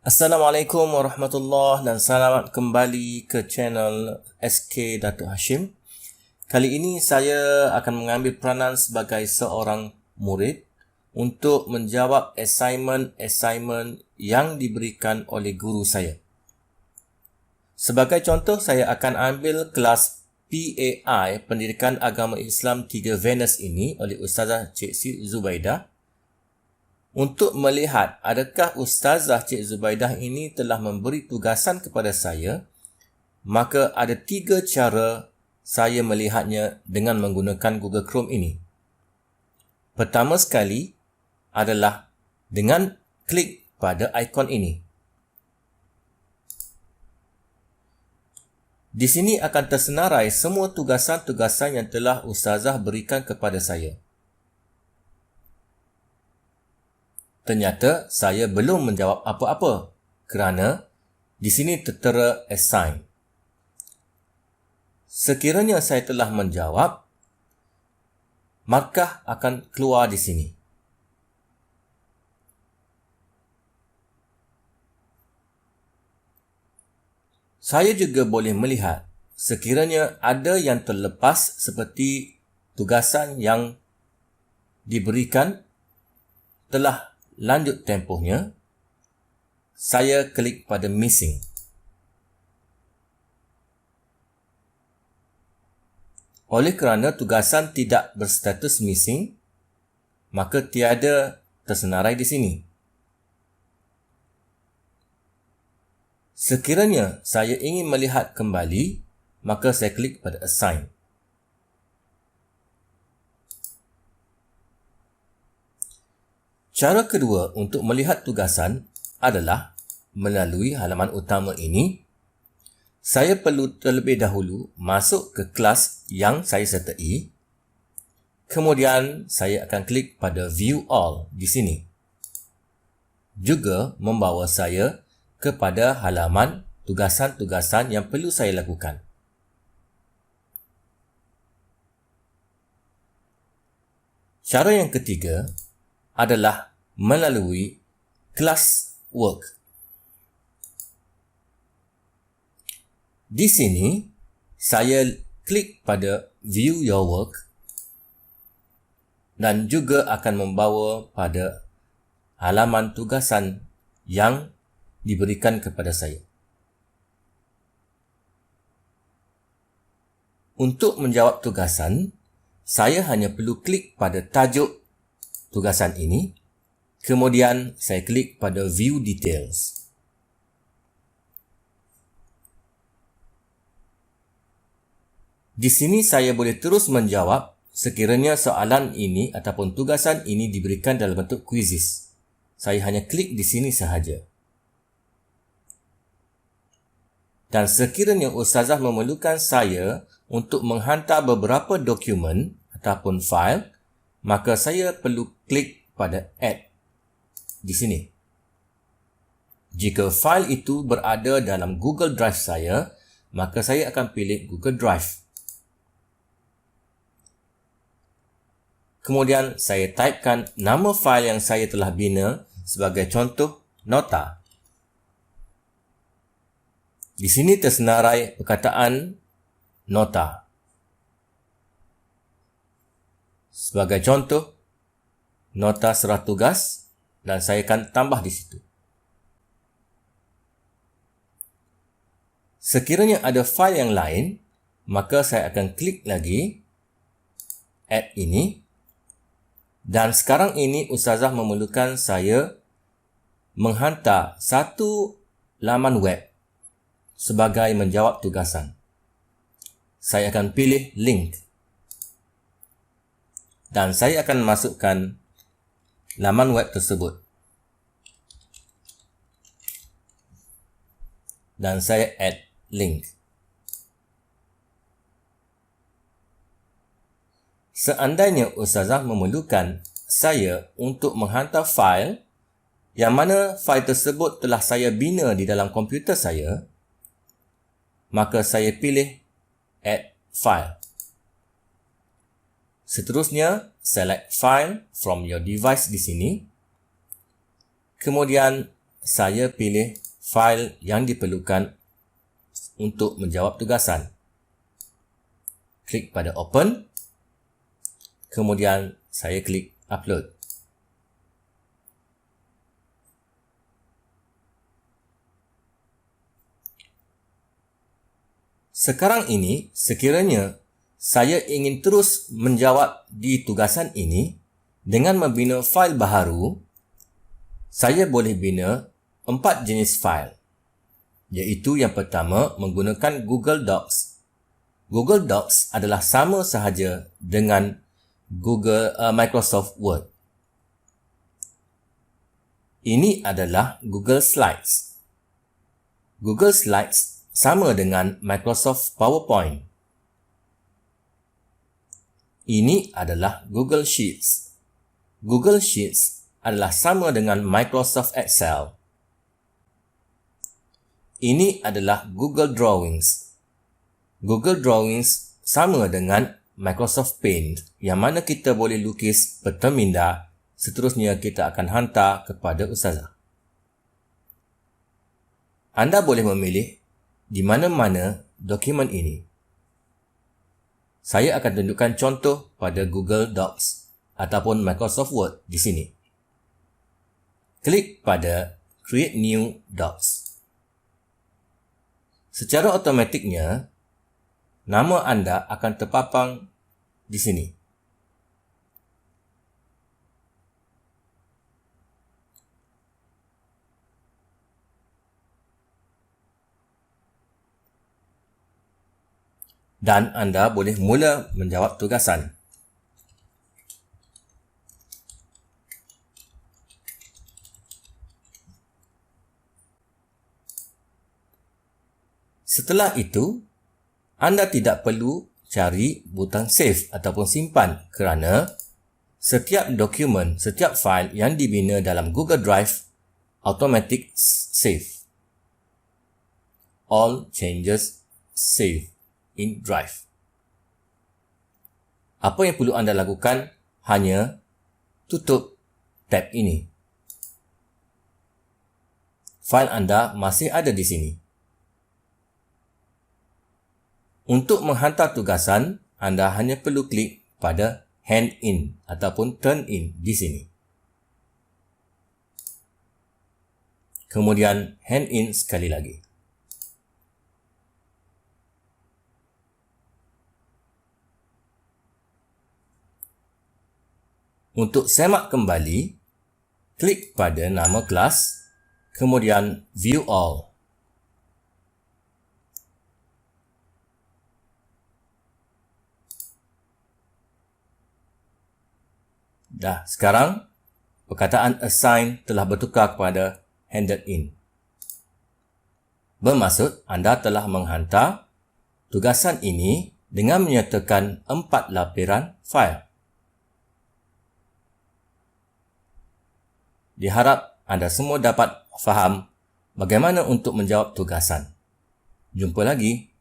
Assalamualaikum warahmatullahi dan selamat kembali ke channel SK Datuk Hashim. Kali ini saya akan mengambil peranan sebagai seorang murid untuk menjawab assignment yang diberikan oleh guru saya. Sebagai contoh, saya akan ambil kelas PAI Pendidikan Agama Islam 3 Venus ini oleh Ustazah Cik Siti Zubaidah untuk melihat adakah Ustazah Cik Zubaidah ini telah memberi tugasan kepada saya. Maka ada 3 cara saya melihatnya dengan menggunakan Google Chrome ini. Pertama sekali adalah dengan klik pada ikon ini. Di sini akan tersenarai semua tugasan-tugasan yang telah Ustazah berikan kepada saya. Ternyata saya belum menjawab apa-apa kerana di sini tertera assign. Sekiranya saya telah menjawab, markah akan keluar di sini. Saya juga boleh melihat sekiranya ada yang terlepas seperti tugasan yang diberikan telah lanjut tempohnya, saya klik pada missing. Oleh kerana tugasan tidak berstatus missing, maka tiada tersenarai di sini. Sekiranya saya ingin melihat kembali, maka saya klik pada assign. Cara kedua untuk melihat tugasan adalah melalui halaman utama ini. Saya perlu terlebih dahulu masuk ke kelas yang saya sertai. Kemudian saya akan klik pada View All di sini. Juga membawa saya kepada halaman tugasan-tugasan yang perlu saya lakukan. Cara yang ketiga adalah melalui kelas work. Di sini, saya klik pada View Your Work dan juga akan membawa pada halaman tugasan yang diberikan kepada saya. Untuk menjawab tugasan, saya hanya perlu klik pada tajuk tugasan ini, kemudian saya klik pada View Details. Di sini saya boleh terus menjawab sekiranya soalan ini ataupun tugasan ini diberikan dalam bentuk quizzes. Saya hanya klik di sini sahaja. Dan sekiranya Ustazah memerlukan saya untuk menghantar beberapa dokumen ataupun fail, maka saya perlu klik pada Add di sini. Jika fail itu berada dalam Google Drive saya, maka saya akan pilih Google Drive. Kemudian saya typekan nama fail yang saya telah bina, sebagai contoh nota. Di sini tersenarai perkataan nota. Sebagai contoh, nota serah tugas, dan saya akan tambah di situ. Sekiranya ada fail yang lain, maka saya akan klik lagi add ini. Dan sekarang ini Ustazah memerlukan saya menghantar satu laman web sebagai menjawab tugasan. Saya akan pilih link. Dan saya akan masukkan laman web tersebut. Dan saya add link. Seandainya Ustazah memerlukan saya untuk menghantar fail yang mana fail tersebut telah saya bina di dalam komputer saya, maka saya pilih add file. Seterusnya, select file from your device di sini. Kemudian saya pilih fail yang diperlukan untuk menjawab tugasan. Klik pada open, kemudian saya klik upload. Sekarang ini, sekiranya saya ingin terus menjawab di tugasan ini dengan membina fail baharu, saya boleh bina 4 jenis fail, iaitu yang pertama menggunakan Google Docs. Google Docs adalah sama sahaja dengan Microsoft Word. Ini adalah Google Slides. Google Slides sama dengan Microsoft PowerPoint. Ini adalah Google Sheets. Google Sheets adalah sama dengan Microsoft Excel. Ini adalah Google Drawings. Google Drawings sama dengan Microsoft Paint, yang mana kita boleh lukis peta minda, seterusnya kita akan hantar kepada ustazah. Anda boleh memilih di mana-mana dokumen ini. Saya akan tunjukkan contoh pada Google Docs ataupun Microsoft Word di sini. Klik pada Create New Docs. Secara automatiknya, nama anda akan terpapang di sini. Dan anda boleh mula menjawab tugasan. Setelah itu, anda tidak perlu cari butang save ataupun simpan kerana setiap dokumen, setiap fail yang dibina dalam Google Drive automatic save. All changes save in Drive. Apa yang perlu anda lakukan hanya tutup tab ini. Fail anda masih ada di sini. Untuk menghantar tugasan, anda hanya perlu klik pada Hand In ataupun Turn In di sini. Kemudian Hand In sekali lagi. Untuk semak kembali, klik pada nama kelas, kemudian View All. Dah, sekarang perkataan assign telah bertukar kepada handed in. Bermaksud anda telah menghantar tugasan ini dengan menyertakan 4 lapiran fail. Diharap anda semua dapat faham bagaimana untuk menjawab tugasan. Jumpa lagi.